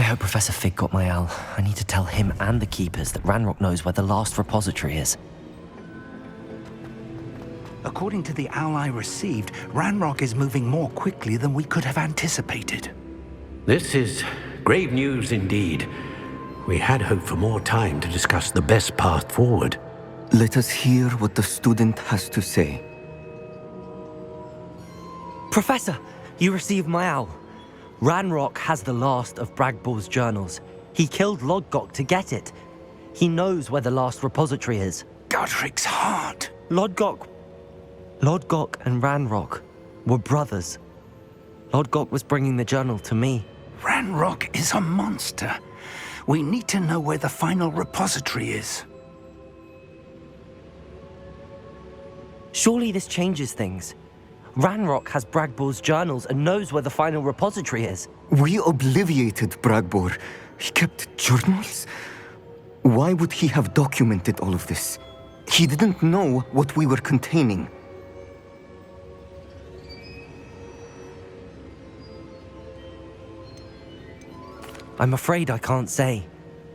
hope Professor Fig got my owl. I need to tell him and the Keepers that Ranrock knows where the last repository is. According to the owl I received, Ranrock is moving more quickly than we could have anticipated. This is grave news indeed. We had hoped for more time to discuss the best path forward. Let us hear what the student has to say. Professor, you received my owl. Ranrock has the last of Bragbor's journals. He killed Lodgok to get it. He knows where the last repository is. Godric's heart. Lodgok and Ranrock were brothers. Lodgok was bringing the journal to me. Ranrock is a monster. We need to know where the final repository is. Surely this changes things. Ranrock has Bragbor's journals and knows where the final repository is. We obliviated Bragbor. He kept journals? Why would he have documented all of this? He didn't know what we were containing. I'm afraid I can't say.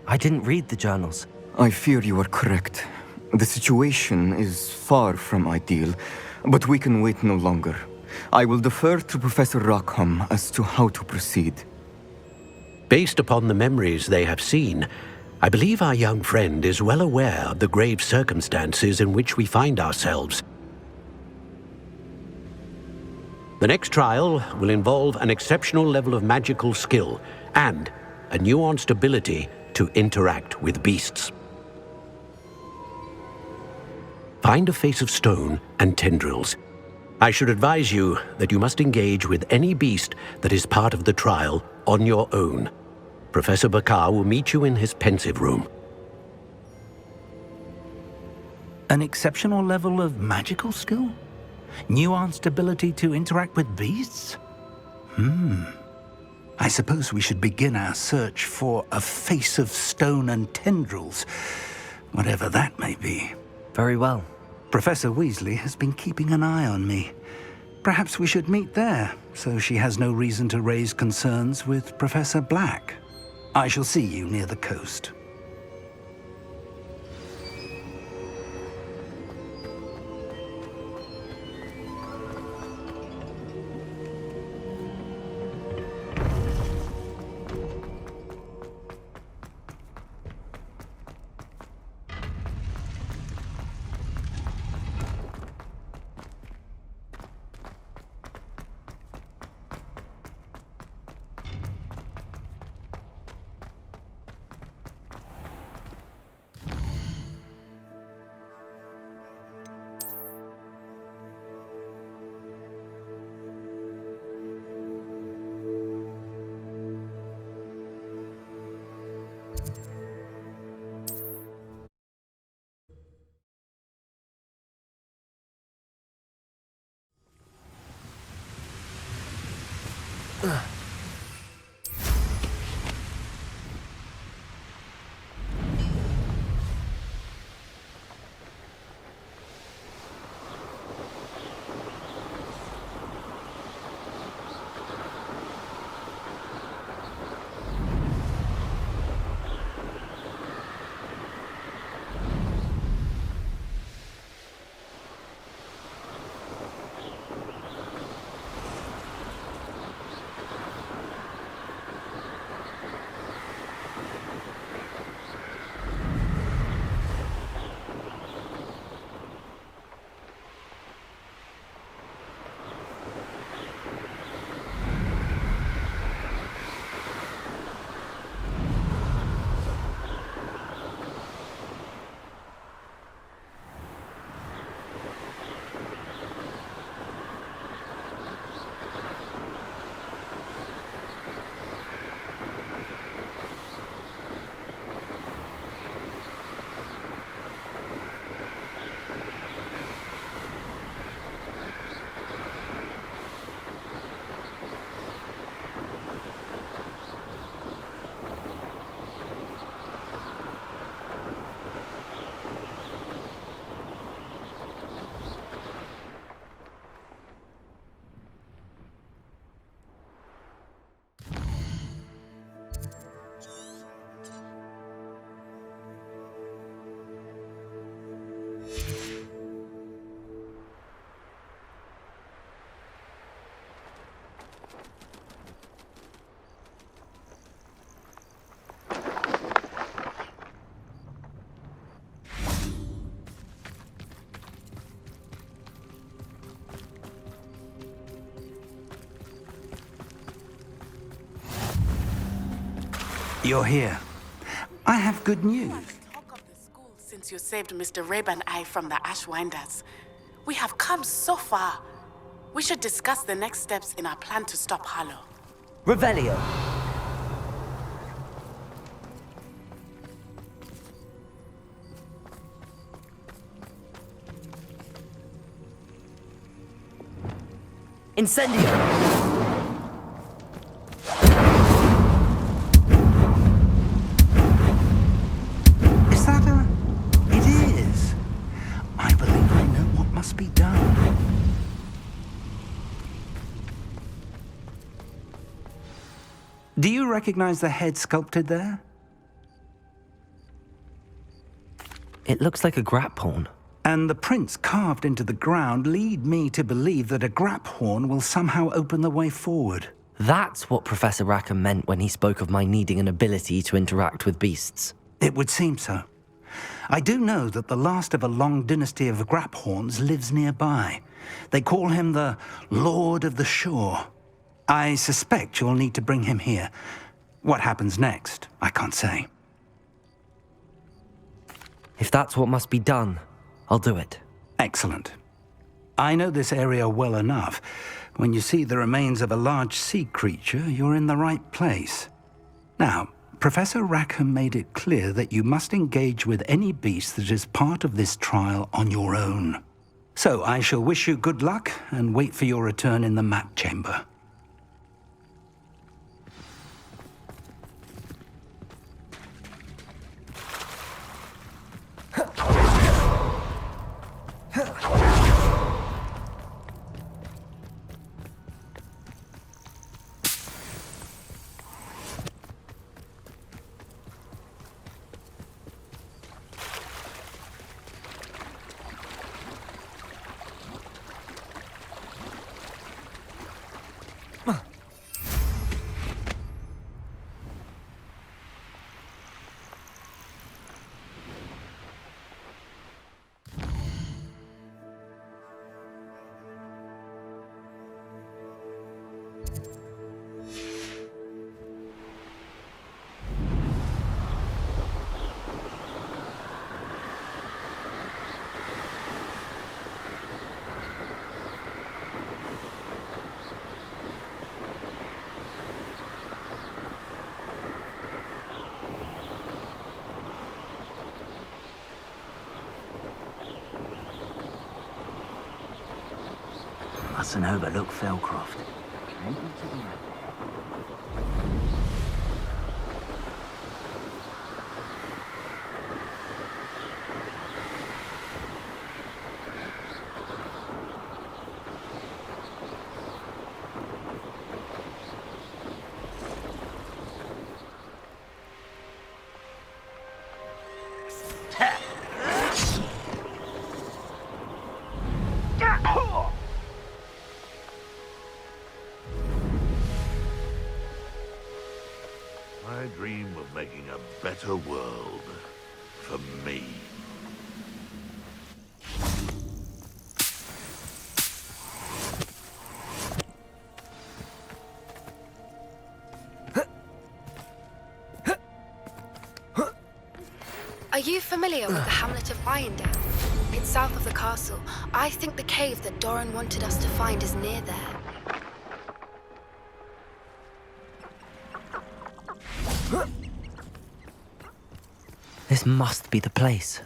I didn't read the journals. I fear you are correct. The situation is far from ideal, but we can wait no longer. I will defer to Professor Rockham as to how to proceed. Based upon the memories they have seen, I believe our young friend is well aware of the grave circumstances in which we find ourselves. The next trial will involve an exceptional level of magical skill and a nuanced ability to interact with beasts. Find a face of stone and tendrils. I should advise you that you must engage with any beast that is part of the trial on your own. Professor Bakar will meet you in his pensive room. An exceptional level of magical skill? Nuanced ability to interact with beasts? I suppose we should begin our search for a face of stone and tendrils, whatever that may be. Very well. Professor Weasley has been keeping an eye on me. Perhaps we should meet there, so she has no reason to raise concerns with Professor Black. I shall see you near the coast. You're here. I have good news. Talk of the school since you saved Mr. Rabe and I from the Ashwinders. We have come so far. We should discuss the next steps in our plan to stop Harlow. Revelio. Incendio. Is that a... It is. I believe I know what must be done. Do you recognize the head sculpted there? It looks like a grap horn. And the prints carved into the ground lead me to believe that a grap horn will somehow open the way forward. That's what Professor Rackham meant when he spoke of my needing an ability to interact with beasts. It would seem so. I do know that the last of a long dynasty of grap horns lives nearby. They call him the Lord of the Shore. I suspect you'll need to bring him here. What happens next, I can't say. If that's what must be done, I'll do it. Excellent. I know this area well enough. When you see the remains of a large sea creature, you're in the right place. Now, Professor Rackham made it clear that you must engage with any beast that is part of this trial on your own. So I shall wish you good luck and wait for your return in the map chamber. Mustn't overlook Felcroft. I dream of making a better world for me. Are you familiar with the hamlet of Irondale? It's south of the castle. I think the cave that Doran wanted us to find is near there. This must be the place.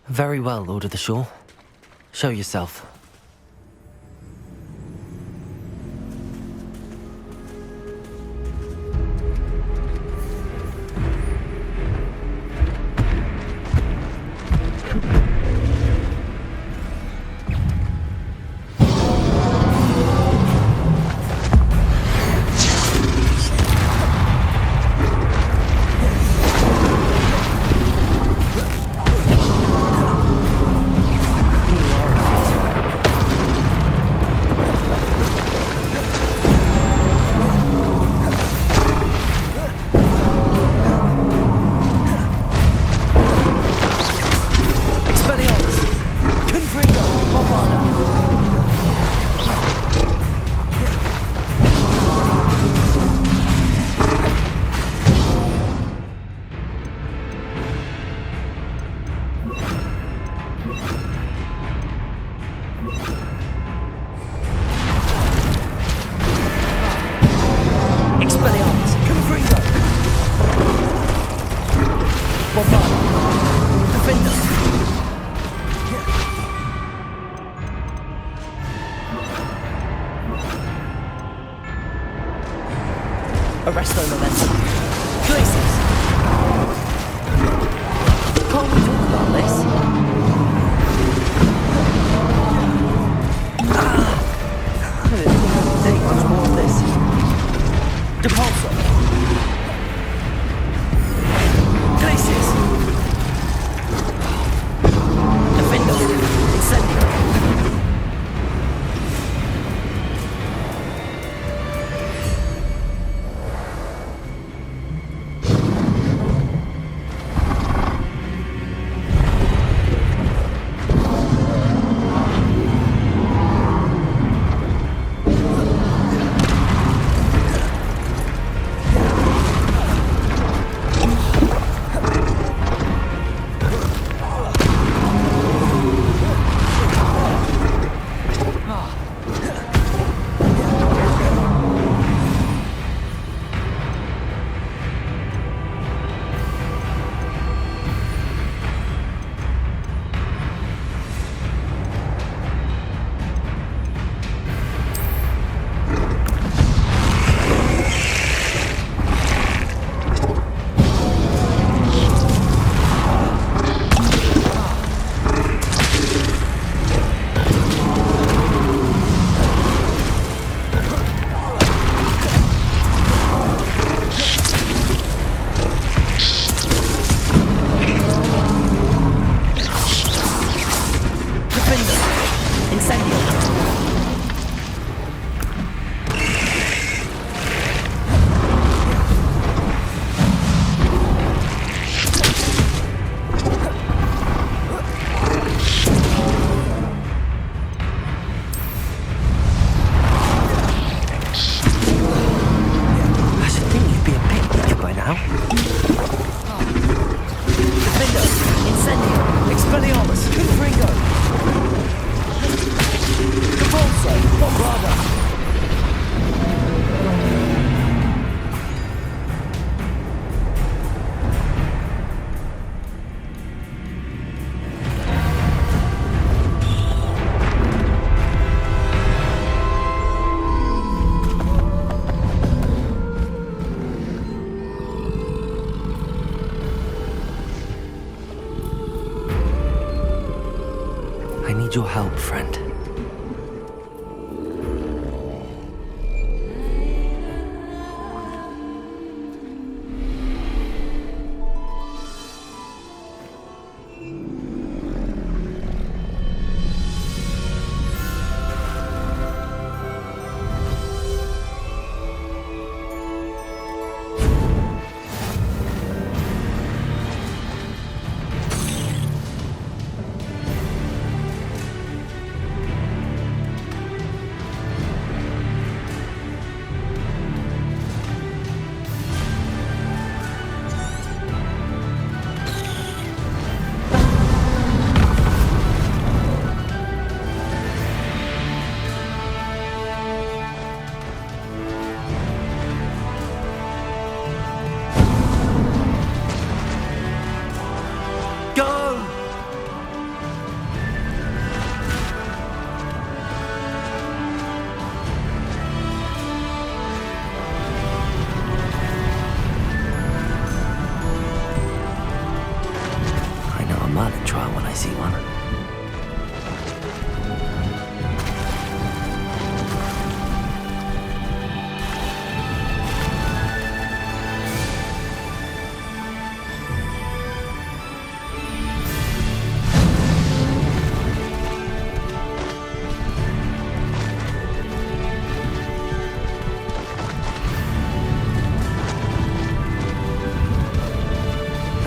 Very well, Lord of the Shore. Show yourself. Defender, Incendio, Expelliarmus, Confringo. Convulso, Bombarda. I need your help, friend.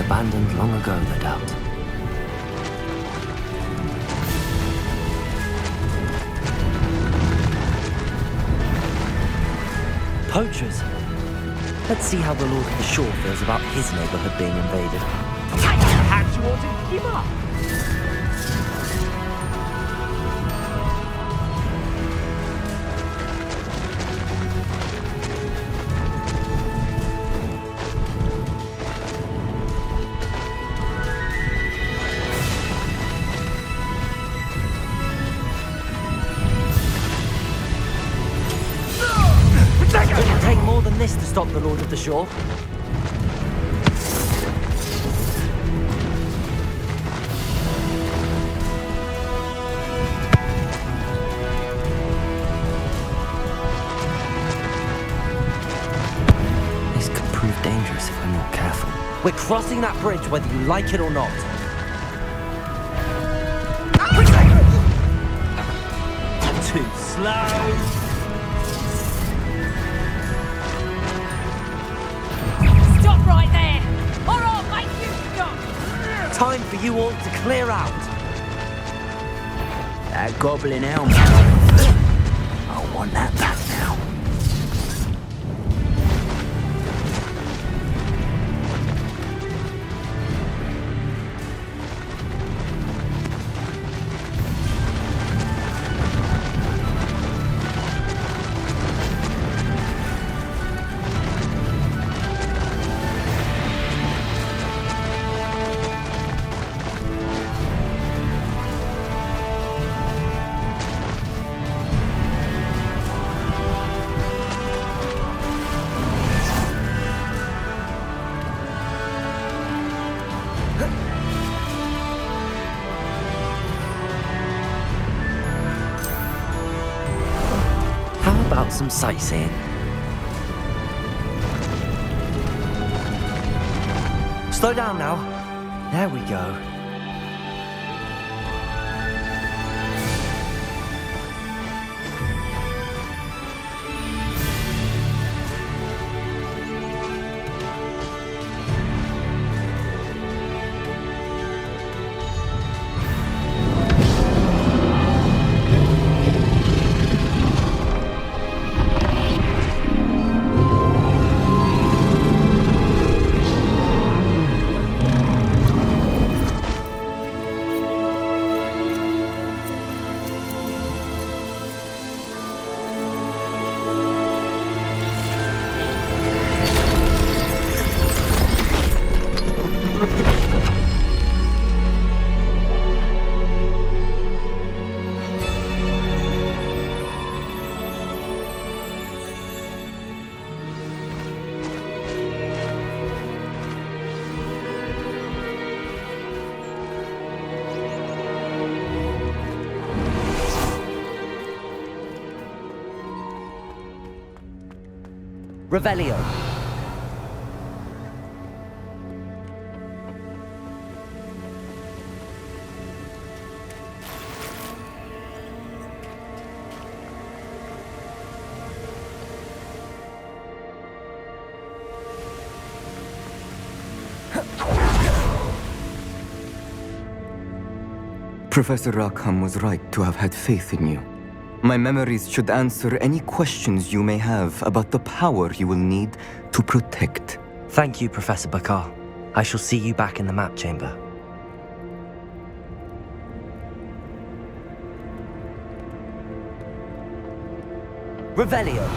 Abandoned long ago, no doubt. Poachers. Let's see how the Lord of the Shore feels about his neighborhood being invaded. Had you ought to give up. It'll take more than this to stop the Lord of the Shore. This could prove dangerous if I'm not careful. We're crossing that bridge whether you like it or not. Too slow. Stop right there, or I'll make you stop. Time for you all to clear out. That goblin helmet. I want that back now. How about some sightseeing? Slow down now. There we go. Revelio. Professor Rackham was right to have had faith in you. My memories should answer any questions you may have about the power you will need to protect. Thank you, Professor Bakar. I shall see you back in the map chamber. Revelio.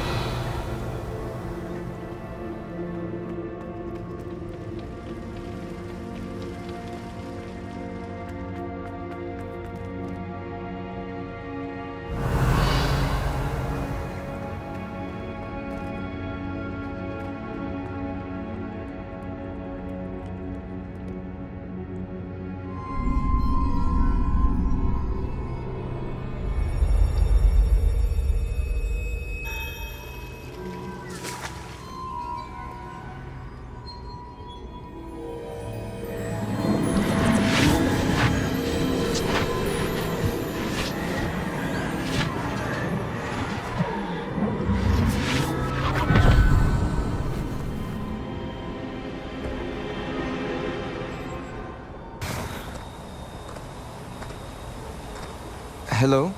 Hello?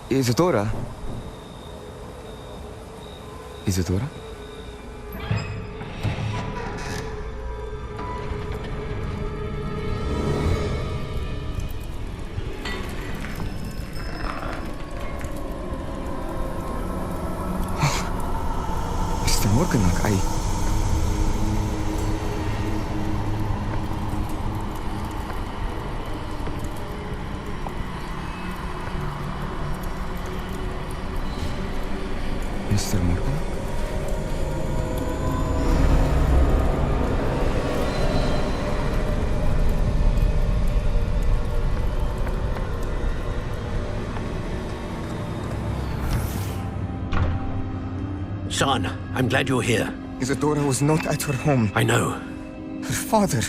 Isadora? Isadora? Mr. Morganach, Mr. Morgan? Son, I'm glad you're here. Isadora was not at her home. I know. Her father...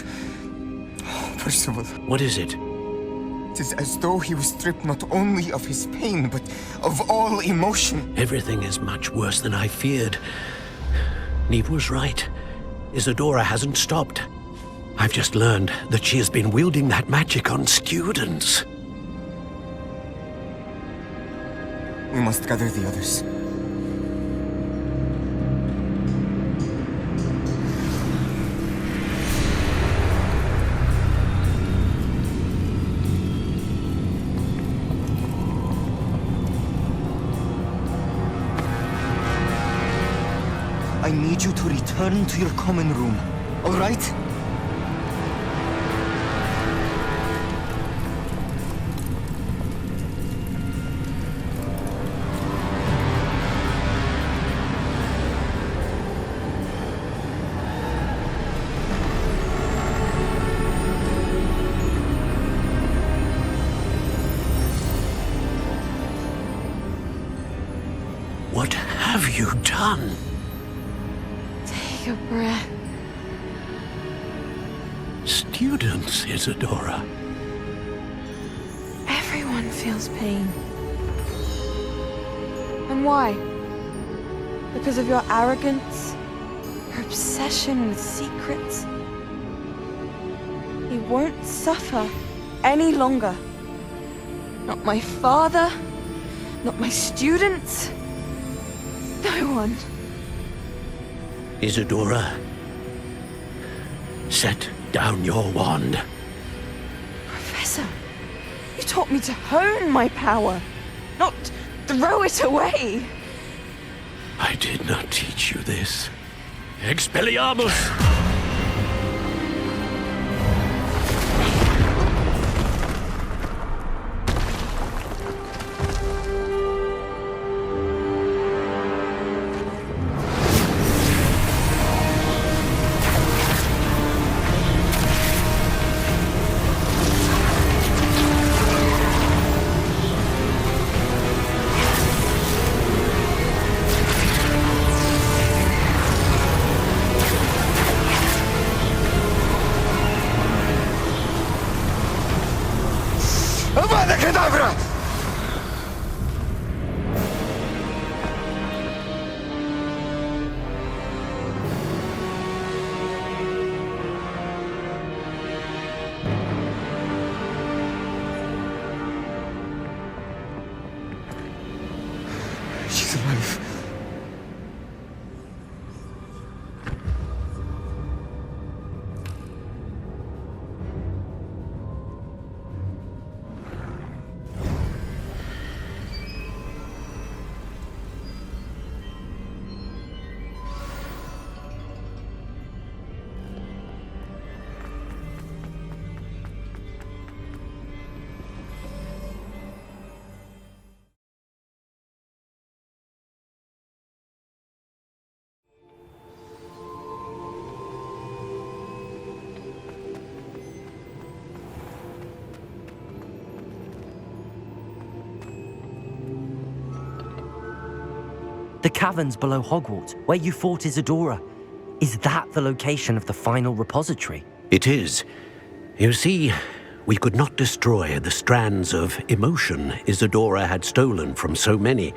Percival. What is it? It is as though he was stripped not only of his pain, but of all emotion. Everything is much worse than I feared. Neve was right. Isadora hasn't stopped. I've just learned that she has been wielding that magic on students. We must gather the others. I need you to return to your common room, all right? What have you done? Take a breath. Students, Isadora. Everyone feels pain. And why? Because of your arrogance? Your obsession with secrets? He won't suffer any longer. Not my father, not my students, no one. Isadora, set down your wand. Professor, you taught me to hone my power, not throw it away. I did not teach you this. Expelliarmus! caverns below Hogwarts, where you fought Isadora. Is that the location of the final repository? It is. You see, we could not destroy the strands of emotion Isadora had stolen from so many.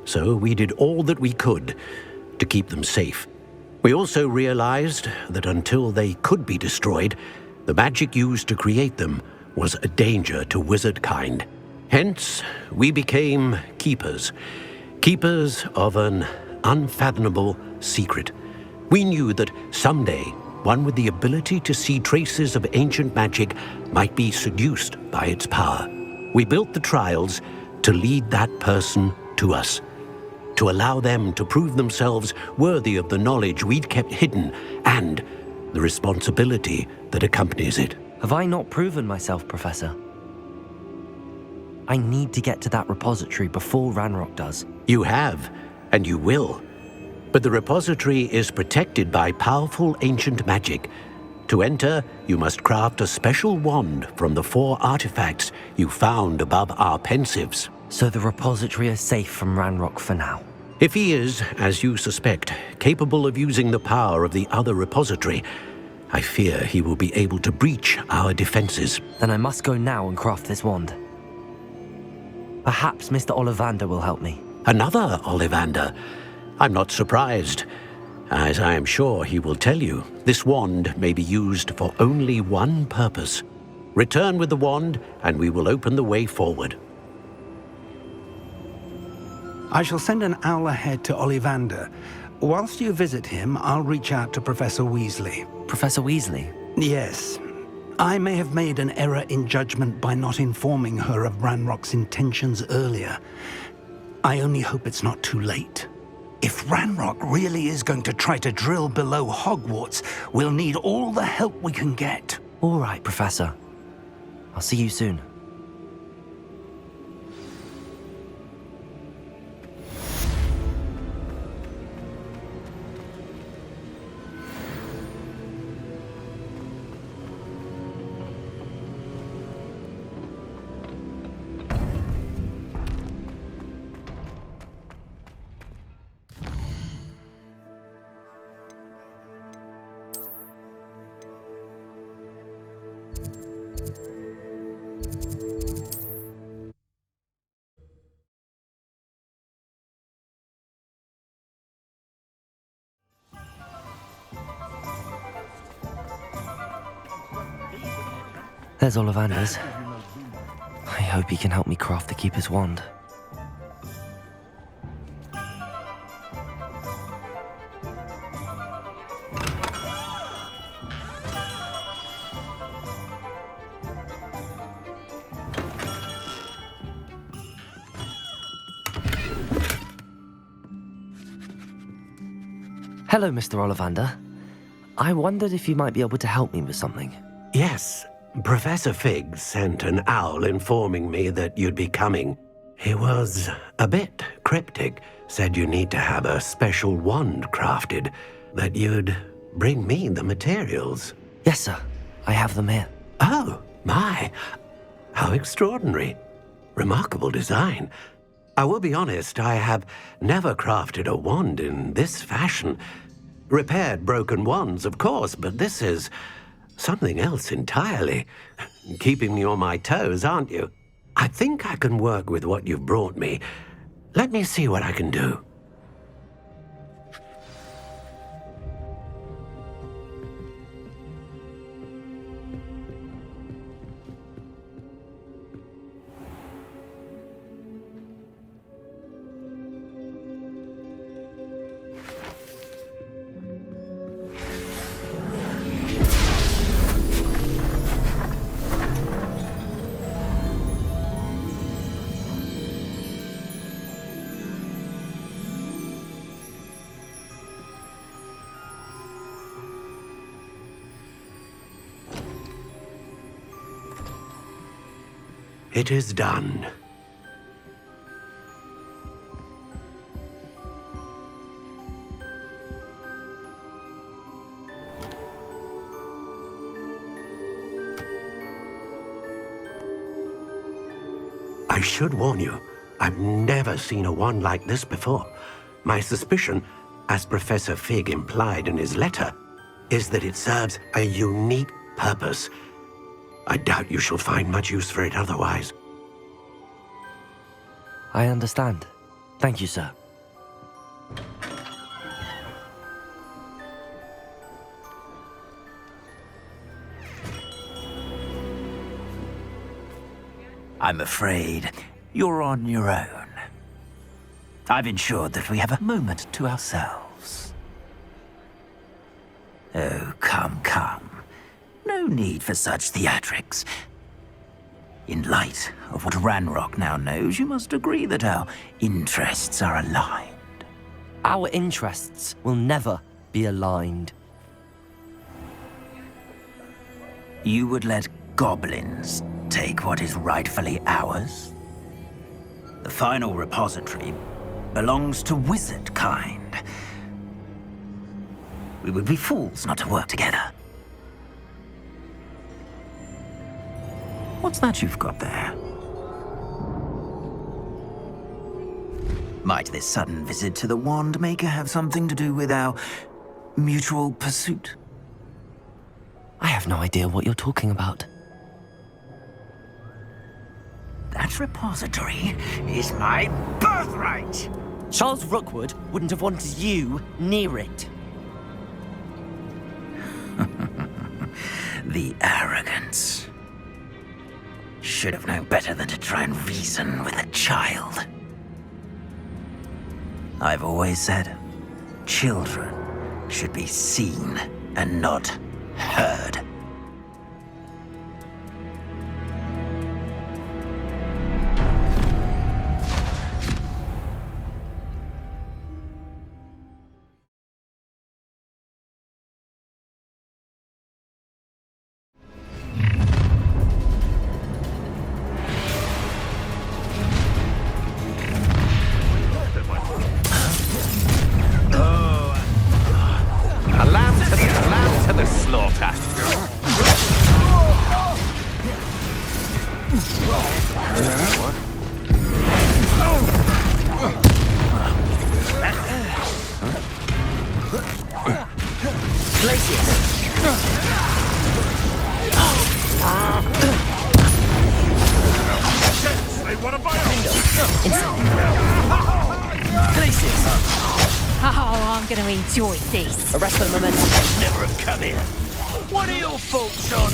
So we did all that we could to keep them safe. We also realized that until they could be destroyed, the magic used to create them was a danger to wizard kind. Hence, we became keepers. Keepers of an unfathomable secret. We knew that someday, one with the ability to see traces of ancient magic might be seduced by its power. We built the trials to lead that person to us, to allow them to prove themselves worthy of the knowledge we'd kept hidden and the responsibility that accompanies it. Have I not proven myself, Professor? I need to get to that repository before Ranrock does. You have, and you will. But the repository is protected by powerful ancient magic. To enter, you must craft a special wand from the 4 artifacts you found above our pensives. So the repository is safe from Ranrock for now. If he is, as you suspect, capable of using the power of the other repository, I fear he will be able to breach our defenses. Then I must go now and craft this wand. Perhaps Mr. Ollivander will help me. Another Ollivander? I'm not surprised. As I am sure he will tell you, this wand may be used for only one purpose. Return with the wand, and we will open the way forward. I shall send an owl ahead to Ollivander. Whilst you visit him, I'll reach out to Professor Weasley. Professor Weasley? Yes. I may have made an error in judgment by not informing her of Ranrock's intentions earlier. I only hope it's not too late. If Ranrock really is going to try to drill below Hogwarts, we'll need all the help we can get. All right, Professor. I'll see you soon. There's Ollivander's. I hope he can help me craft the Keeper's wand. Hello, Mr. Ollivander. I wondered if you might be able to help me with something. Yes, Professor Fig sent an owl informing me that you'd be coming. He was a bit cryptic, said you need to have a special wand crafted, that you'd bring me the materials. Yes, sir. I have them here. Oh, my. How extraordinary. Remarkable design. I will be honest, I have never crafted a wand in this fashion. Repaired broken wands, of course, but this is something else entirely. Keeping me on my toes, aren't you? I think I can work with what you've brought me. Let me see what I can do. It is done. I should warn you, I've never seen a wand like this before. My suspicion, as Professor Fig implied in his letter, is that it serves a unique purpose. I doubt you shall find much use for it otherwise. I understand. Thank you, sir. I'm afraid you're on your own. I've ensured that we have a moment to ourselves. Oh, come. No need for such theatrics. In light of what Ranrock now knows, you must agree that our interests are aligned. Our interests will never be aligned. You would let goblins take what is rightfully ours? The final repository belongs to wizard kind. We would be fools not to work together. What's that you've got there? Might this sudden visit to the Wand Maker have something to do with our mutual pursuit? I have no idea what you're talking about. That repository is my birthright! Charles Rookwood wouldn't have wanted you near it. The arrogance. Should have known better than to try and reason with a child. I've always said, children should be seen and not heard. Enjoy this. Arrest the momentum. Never have come here. What are your folks on?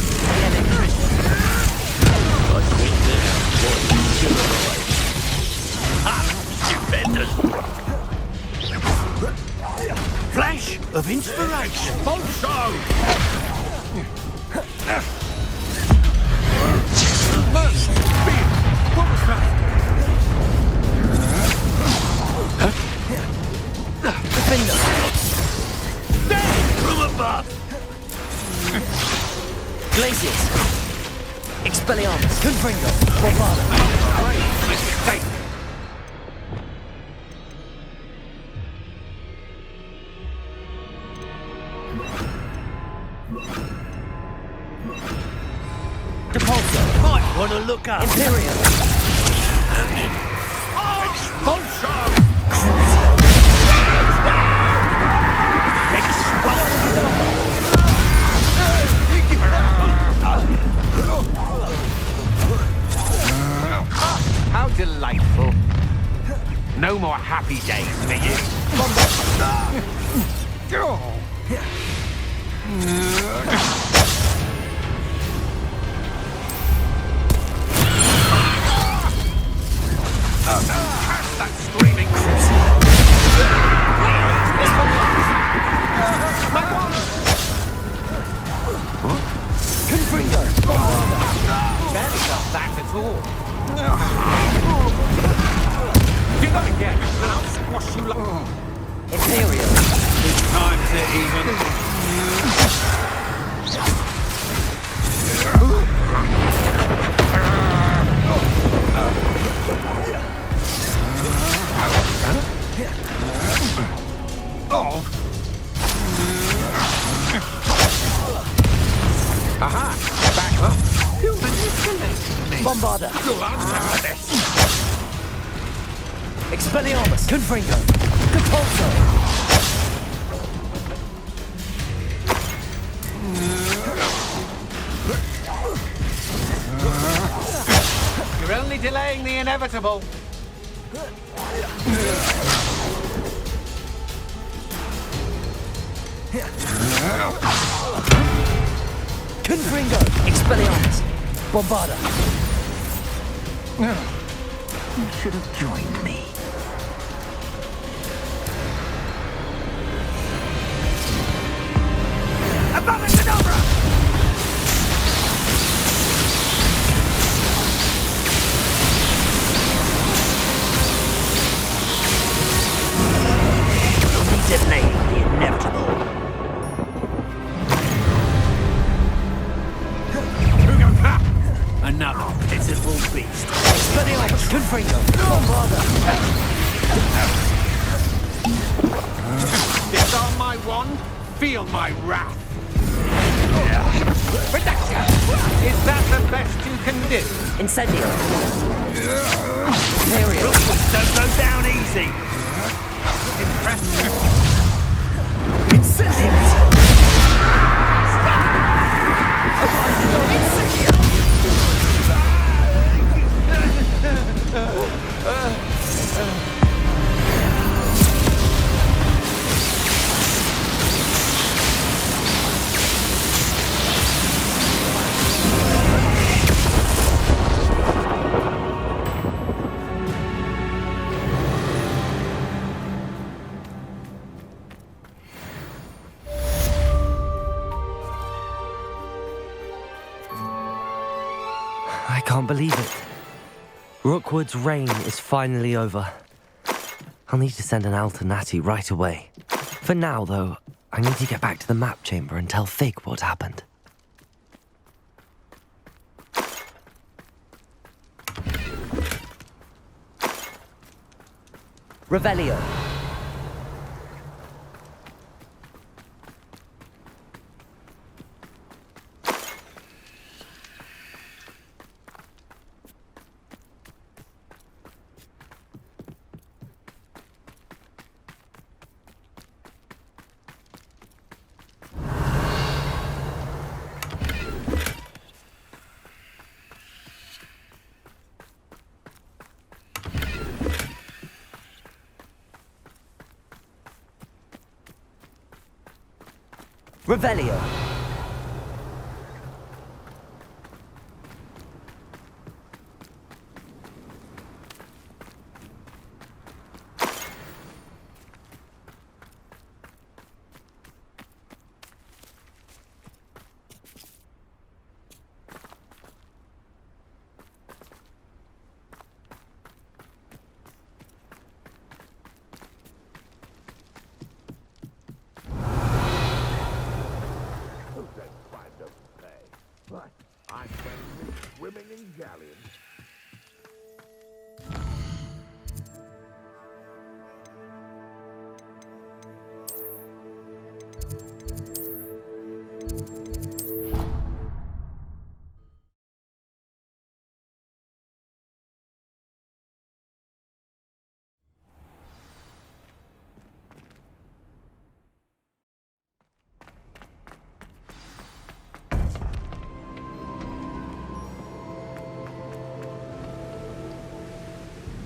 Stupendous. Flash of inspiration. Bonzo! What was that? From above! Glaciers! Expelliarmus! Confringo! Bombard! Great mistake! Depulso! Might want to look up! Imperium! Expulso! How delightful. No more happy days for you. Cast that screaming Confringo! Barely got that at all. Do that again, and I'll squash you like... Imperium! Times it even. Aha! Back up! You manipulate me! Bombarda! You'll answer for this! Expelliarmus! Confringo! Catapulto! You're only delaying the inevitable. Confringo! Expelliarmus! Bombarda! You should have joined me. Delaying the inevitable. Another pitiful beast. Expelliarmus! Confringo! Bombarda! Disarm my wand, feel my wrath. Reduction! Is that the best you can do? Incendio! Don't go down easy! Impressive! Incendio! I can't believe it. Rookwood's reign is finally over. I'll need to send an Alternati right away. For now, though, I need to get back to the map chamber and tell Fig what happened. Revelio. Revelio. I'm friendly, swimming in galleons.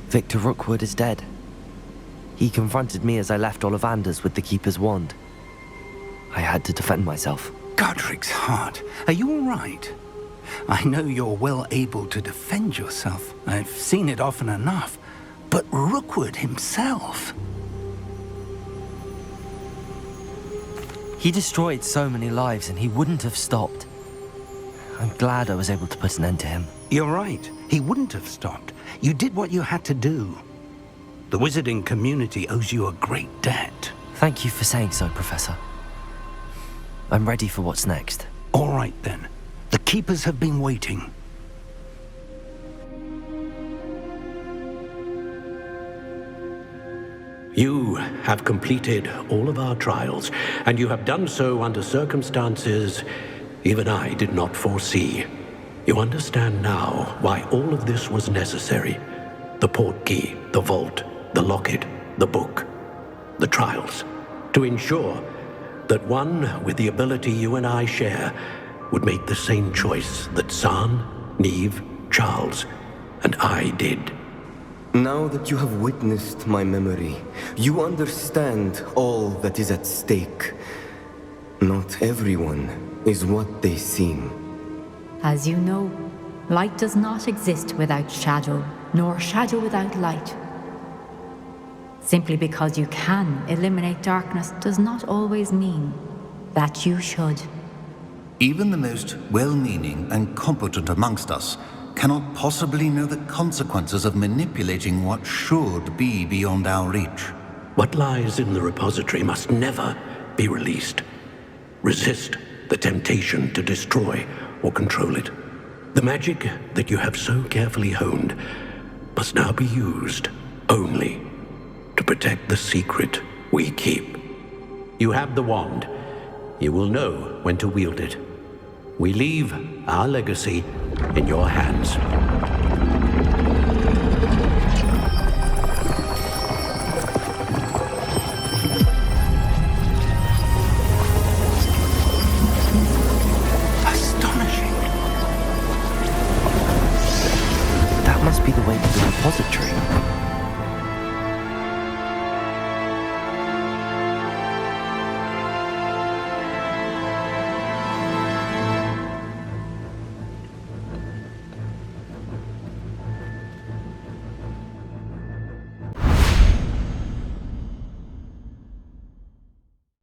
Victor Rookwood is dead. He confronted me as I left Ollivander's with the Keeper's wand. I had to defend myself. Godric's heart, are you all right? I know you're well able to defend yourself. I've seen it often enough. But Rookwood himself... He destroyed so many lives and he wouldn't have stopped. I'm glad I was able to put an end to him. You're right. He wouldn't have stopped. You did what you had to do. The wizarding community owes you a great debt. Thank you for saying so, Professor. I'm ready for what's next. All right, then. The Keepers have been waiting. You have completed all of our trials, and you have done so under circumstances even I did not foresee. You understand now why all of this was necessary. The portkey, the vault, the locket, the book. the trials, to ensure that one with the ability you and I share would make the same choice that San, Neve, Charles, and I did. Now that you have witnessed my memory, you understand all that is at stake. Not everyone is what they seem. As you know, light does not exist without shadow, nor shadow without light. Simply because you can eliminate darkness does not always mean that you should. Even the most well-meaning and competent amongst us cannot possibly know the consequences of manipulating what should be beyond our reach. What lies in the repository must never be released. Resist the temptation to destroy or control it. The magic that you have so carefully honed must now be used only to protect the secret we keep. You have the wand. You will know when to wield it. We leave our legacy in your hands. Astonishing. That must be the way to the repository.